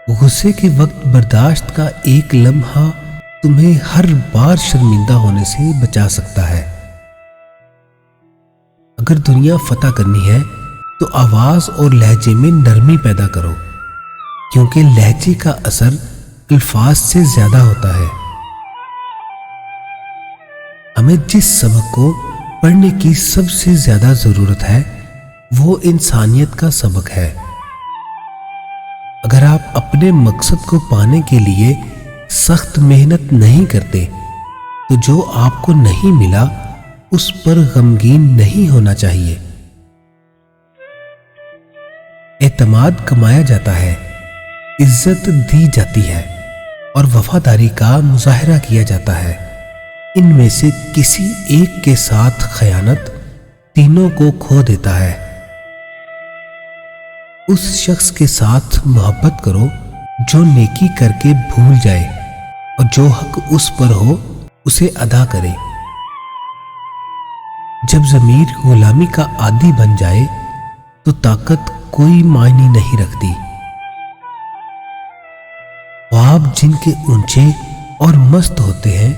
गुस्से के वक्त बर्दाश्त का एक लम्हा तुम्हें हर बार शर्मिंदा होने से बचा सकता है। अगर दुनिया फतह करनी है तो आवाज और लहजे में नरमी पैदा करो, क्योंकि लहजे का असर अल्फाज से ज्यादा होता है। हमें जिस सबक को पढ़ने की सबसे ज्यादा जरूरत है वो इंसानियत का सबक है। अगर आप अपने मकसद को पाने के लिए सख्त मेहनत नहीं करते तो जो आपको नहीं मिला उस पर गमगीन नहीं होना चाहिए। एतमाद कमाया जाता है, इज्जत दी जाती है और वफादारी का मुजाहरा किया जाता है। इनमें से किसी एक के साथ खयानत तीनों को खो देता है। उस शख्स के साथ मोहब्बत करो जो नेकी करके भूल जाए और जो हक उस पर हो उसे अदा करे। जब ज़मीर गुलामी का आदी बन जाए तो ताकत कोई मायने नहीं रखती। ख्वाब जिनके ऊंचे और मस्त होते हैं,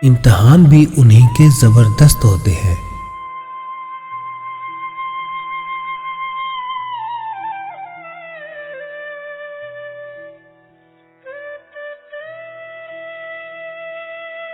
इम्तिहान भी उन्हीं के जबरदस्त होते हैं।